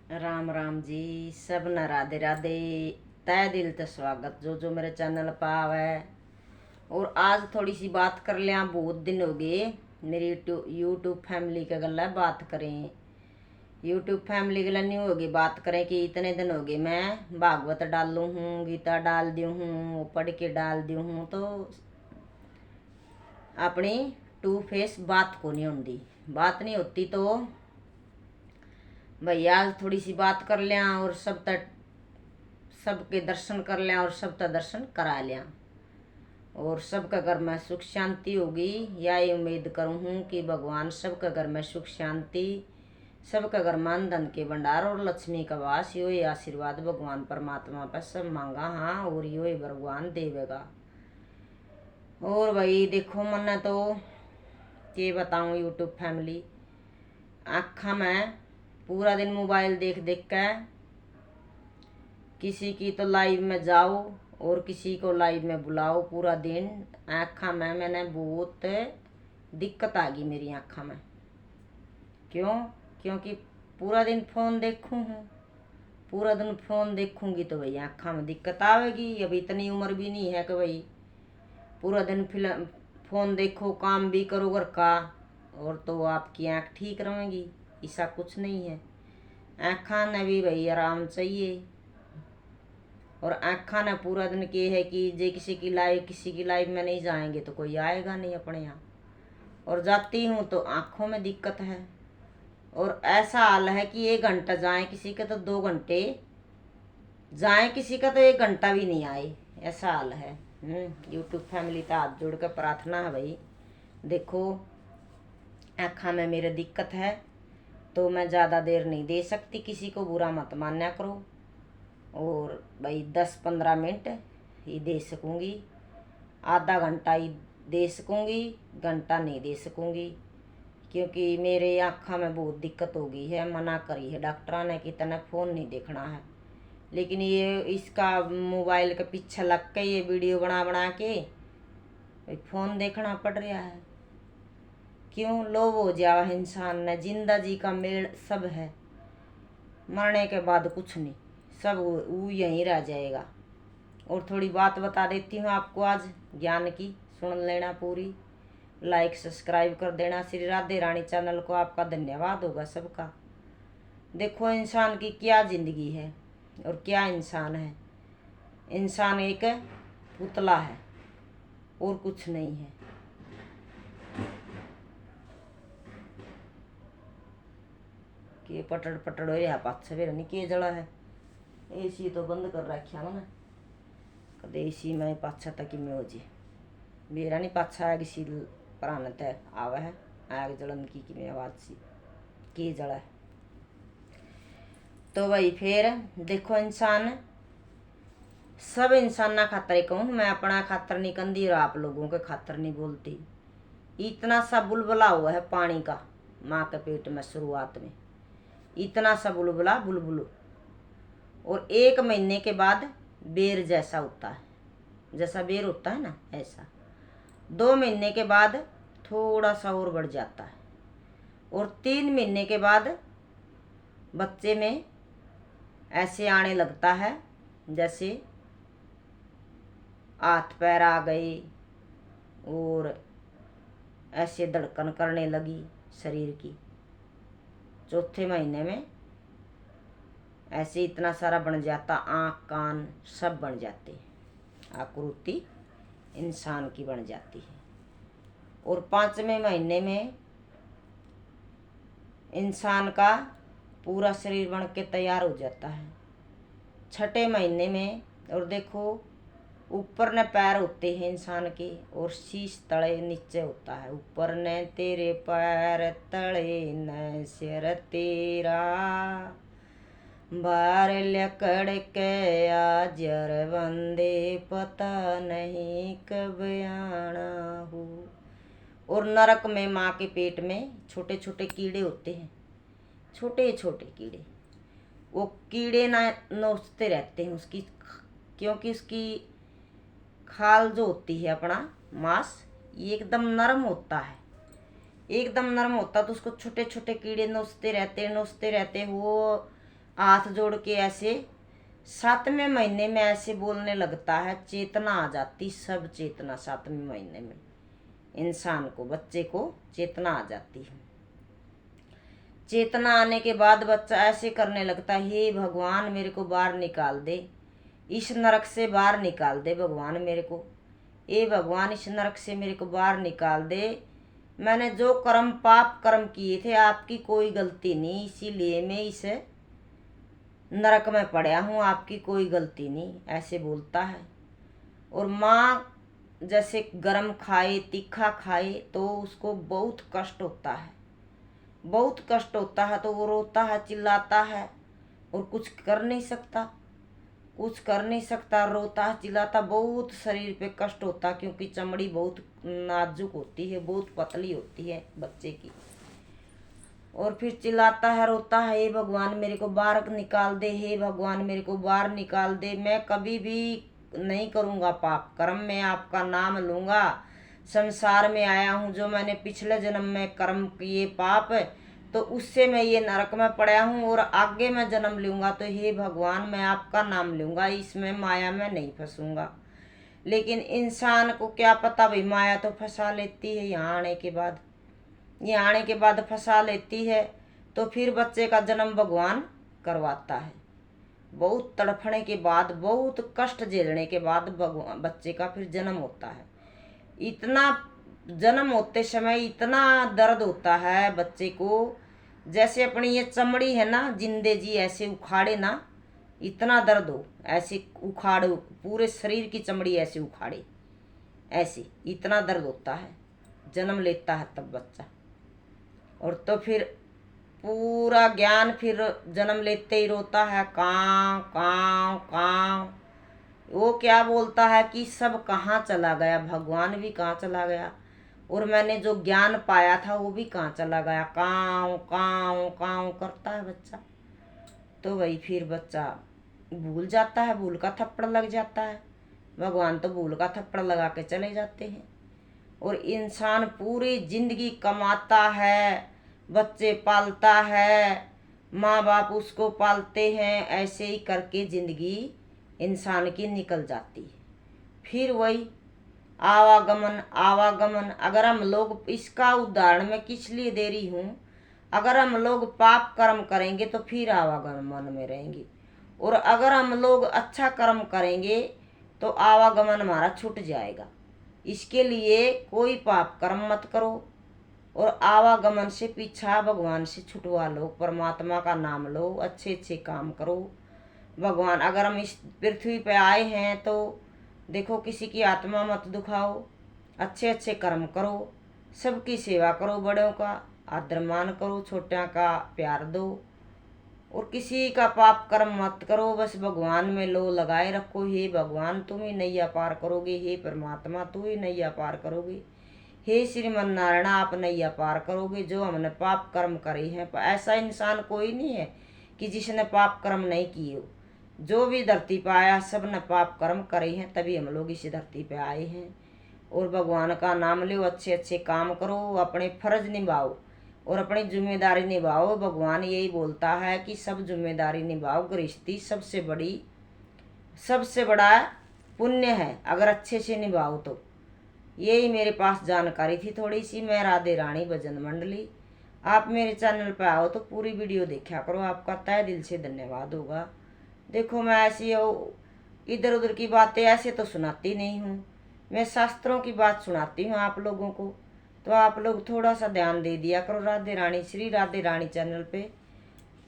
राम राम जी। सब न राधे राधे। तय दिल से स्वागत जो मेरे चैनल पर आवे। और आज थोड़ी सी बात कर लिया, बहुत दिन हो गए मेरी यूट्यूब फैमिली के गला बात करें। यूट्यूब फैमिली के नहीं होगी बात करें कि इतने दिन हो गए मैं भागवत डालू हूँ, गीता डाल दी हूँ, पढ़ के डाल दी हूँ, तो अपनी टू फेस बात को नहीं होती। बात नहीं होती तो भैया आज थोड़ी सी बात कर लिया और सब तक सबके दर्शन कर लिया और सब तक दर्शन करा लिया और सबका घर में सुख शांति होगी। यही उम्मीद करूँ हूँ कि भगवान सबका घर में सुख शांति, सबका घर मान धन के भंडार और लक्ष्मी का वास, यो ही आशीर्वाद भगवान परमात्मा पर सब मांगा। हाँ, और यो ही भगवान देवेगा। और भाई देखो मैंने तो ये बताऊँ, यूट्यूब फैमिली आखा में पूरा दिन मोबाइल देख देख के, किसी की तो लाइव में जाओ और किसी को लाइव में बुलाओ, पूरा दिन आँखा में मैंने बहुत दिक्कत आ गई मेरी आँखा में। क्यों? क्योंकि पूरा दिन फ़ोन देखूँ हूँ, पूरा दिन फ़ोन देखूँगी तो भाई आँखा में दिक्कत आवेगी। अभी इतनी उम्र भी नहीं है कि भाई पूरा दिन फिल्म फ़ोन देखो, काम भी करो घर का और तो आपकी आँख ठीक रहेगी। ऐसा कुछ नहीं है। आँखा ने भी भाई आराम चाहिए। और आँखा ने पूरा दिन के है कि जे किसी की लाइफ में नहीं जाएंगे तो कोई आएगा नहीं अपने यहाँ। और जाती हूँ तो आँखों में दिक्कत है। और ऐसा हाल है कि 1 घंटा जाए किसी का तो 2 घंटे जाए किसी का तो 1 घंटा भी नहीं आए, ऐसा हाल है। यूट्यूब फैमिली तो हाथ जोड़ कर प्रार्थना है भाई, देखो आँखा में मेरे दिक्कत है तो मैं ज़्यादा देर नहीं दे सकती, किसी को बुरा मत मान्या करो। और भाई 10-15 मिनट ही दे सकूँगी, आधा घंटा ही दे सकूँगी, घंटा नहीं दे सकूँगी। क्योंकि मेरे आँखों में बहुत दिक्कत हो गई है। मना करी है डॉक्टर ने कि तने फ़ोन नहीं देखना है, लेकिन ये इसका मोबाइल के पीछे लग के ये वीडियो बना बना के फ़ोन देखना पड़ रहा है। क्यों? लोभ हो जावा है इंसान ने। जिंदा जी का मेल सब है, मरने के बाद कुछ नहीं, सब वो यहीं रह जाएगा। और थोड़ी बात बता देती हूँ आपको आज ज्ञान की, सुन लेना पूरी। लाइक सब्सक्राइब कर देना। श्री राधे रानी चैनल को आपका धन्यवाद होगा सबका। देखो इंसान की क्या ज़िंदगी है और क्या इंसान है। इंसान एक पुतला है और कुछ नहीं है। के पटड़ पटड़ हो रहा पाछ फिर नहीं के जड़ा है। एसी तो बंद कर रखा मैंने, कदे एसी में पाछा तक में हो जी मेरा नहीं पाछा है किसी पुराना तय आवा है आग जलन की में आवाज़ सी के जड़ा है। तो भाई फिर देखो इंसान, सब इंसान ना खातर ही कहूँ मैं, अपना खातर नहीं कंदी और आप लोगों के खातर नहीं बोलती। इतना सा बुलबुला हुआ है पानी का माँ के पेट में शुरुआत में, इतना सा बुलबुला बुलबुल, और 1 महीने के बाद बेर जैसा होता है, जैसा बेर होता है ना ऐसा। 2 महीने के बाद थोड़ा सा और बढ़ जाता है और 3 महीने के बाद बच्चे में ऐसे आने लगता है जैसे हाथ पैर आ गए और ऐसे धड़कन करने लगी शरीर की। 4थे महीने में ऐसे इतना सारा बन जाता, आँख कान सब बन जाते, आकृति इंसान की बन जाती है। और 5वें महीने में इंसान का पूरा शरीर बन के तैयार हो जाता है। 6ठे महीने में, और देखो ऊपर ने पैर होते हैं इंसान के और शीश तले नीचे होता है। ऊपर ने तेरे पैर तले न सिर तेरा, बार लकड़ के आजर बंदे पता नहीं कब आना हो। और नरक में माँ के पेट में छोटे छोटे कीड़े होते हैं, छोटे छोटे कीड़े। वो कीड़े ना नोचते रहते हैं उसकी, क्योंकि उसकी खाल जो होती है अपना मांस ये एकदम नरम होता है, एकदम नरम होता, तो उसको छोटे छोटे कीड़े नोचते रहते वो हाथ जोड़ के ऐसे 7वें महीने में ऐसे बोलने लगता है, चेतना आ जाती, सब चेतना 7वें महीने में इंसान को, बच्चे को चेतना आ जाती है। चेतना आने के बाद बच्चा ऐसे करने लगता है, हे भगवान मेरे को बाहर निकाल दे, इस नरक से बाहर निकाल दे भगवान मेरे को, ए भगवान इस नरक से मेरे को बाहर निकाल दे। मैंने जो कर्म पाप कर्म किए थे आपकी कोई गलती नहीं, इसीलिए मैं इस नरक में पड़ा हूँ, आपकी कोई गलती नहीं, ऐसे बोलता है। और माँ जैसे गरम खाए तीखा खाए तो उसको बहुत कष्ट होता है, बहुत कष्ट होता है, तो वो रोता है, चिल्लाता है और कुछ कर नहीं सकता, कुछ कर नहीं सकता, रोता है चिल्लाता, बहुत शरीर पे कष्ट होता है क्योंकि चमड़ी बहुत नाजुक होती है, बहुत पतली होती है बच्चे की। और फिर चिल्लाता है, रोता है, हे भगवान मेरे को बाहर निकाल दे, हे भगवान मेरे को बाहर निकाल दे, मैं कभी भी नहीं करूँगा पाप कर्म, मैं आपका नाम लूँगा। संसार में आया हूँ, जो मैंने पिछले जन्म में कर्म किए पाप, तो उससे मैं ये नरक में पड़ा हूँ और आगे मैं जन्म लूँगा, तो हे भगवान मैं आपका नाम लूँगा, इसमें माया में नहीं फंसूँगा। लेकिन इंसान को क्या पता भाई, माया तो फंसा लेती है, यहाँ आने के बाद, यहाँ आने के बाद फंसा लेती है। तो फिर बच्चे का जन्म भगवान करवाता है, बहुत तड़फने के बाद, बहुत कष्ट झेलने के बाद भगवान बच्चे का फिर जन्म होता है। इतना जन्म होते समय इतना दर्द होता है बच्चे को, जैसे अपनी ये चमड़ी है ना जिंदे जी ऐसे उखाड़े ना, इतना दर्द हो, ऐसे उखाड़ो पूरे शरीर की चमड़ी ऐसे उखाड़े, ऐसे इतना दर्द होता है, जन्म लेता है तब बच्चा। और तो फिर पूरा ज्ञान, फिर जन्म लेते ही रोता है, कांव कांव कांव, वो क्या बोलता है कि सब कहाँ चला गया, भगवान भी कहाँ चला गया, और मैंने जो ज्ञान पाया था वो भी कहाँ चला गया, कांव कांव कांव करता है बच्चा। तो वही फिर बच्चा भूल जाता है, भूल का थप्पड़ लग जाता है, भगवान तो भूल का थप्पड़ लगा के चले जाते हैं। और इंसान पूरी जिंदगी कमाता है, बच्चे पालता है, माँ बाप उसको पालते हैं, ऐसे ही करके जिंदगी इंसान की निकल जाती है। फिर वही आवागमन आवागमन। अगर हम लोग, इसका उदाहरण मैं किस लिए दे रही हूँ, अगर हम लोग पाप कर्म करेंगे तो फिर आवागमन में रहेंगे, और अगर हम लोग अच्छा कर्म करेंगे तो आवागमन हमारा छूट जाएगा। इसके लिए कोई पाप कर्म मत करो और आवागमन से पीछा भगवान से छुटवा लो, परमात्मा का नाम लो, अच्छे अच्छे काम करो। भगवान, अगर हम इस पृथ्वी पे आए हैं तो देखो किसी की आत्मा मत दुखाओ, अच्छे अच्छे कर्म करो, सबकी सेवा करो, बड़ों का आदर मान करो, छोटियों का प्यार दो, और किसी का पाप कर्म मत करो, बस भगवान में लो लगाए रखो, हे भगवान तुम ही नैया पार करोगे, हे परमात्मा तू ही नैया पार करोगे, हे श्रीमन नारायण आप नैया पार करोगे। जो हमने पाप कर्म करे हैं, ऐसा इंसान कोई नहीं है कि जिसने पाप कर्म नहीं किए हो, जो भी धरती पर आया सब ने पाप कर्म करे हैं, तभी हम लोग इस धरती पे आए हैं। और भगवान का नाम लो, अच्छे अच्छे काम करो, अपने फर्ज निभाओ और अपनी जिम्मेदारी निभाओ। भगवान यही बोलता है कि सब जिम्मेदारी निभाओ, गृहस्थी सबसे बड़ा पुण्य है, अगर अच्छे से निभाओ तो। यही मेरे पास जानकारी थी थोड़ी सी। मैं राधे रानी भजन मंडली। आप मेरे चैनल पर आओ तो पूरी वीडियो देखा करो, आपका तहे दिल से धन्यवाद होगा। देखो मैं ऐसी इधर उधर की बातें ऐसे तो सुनाती नहीं हूँ, मैं शास्त्रों की बात सुनाती हूँ आप लोगों को, तो आप लोग थोड़ा सा ध्यान दे दिया करो। राधे रानी, श्री राधे रानी चैनल पे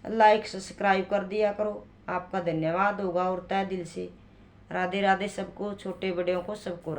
लाइक सब्सक्राइब कर दिया करो, आपका धन्यवाद होगा। और तहे दिल से राधे राधे सबको, छोटे बड़ों को सबको।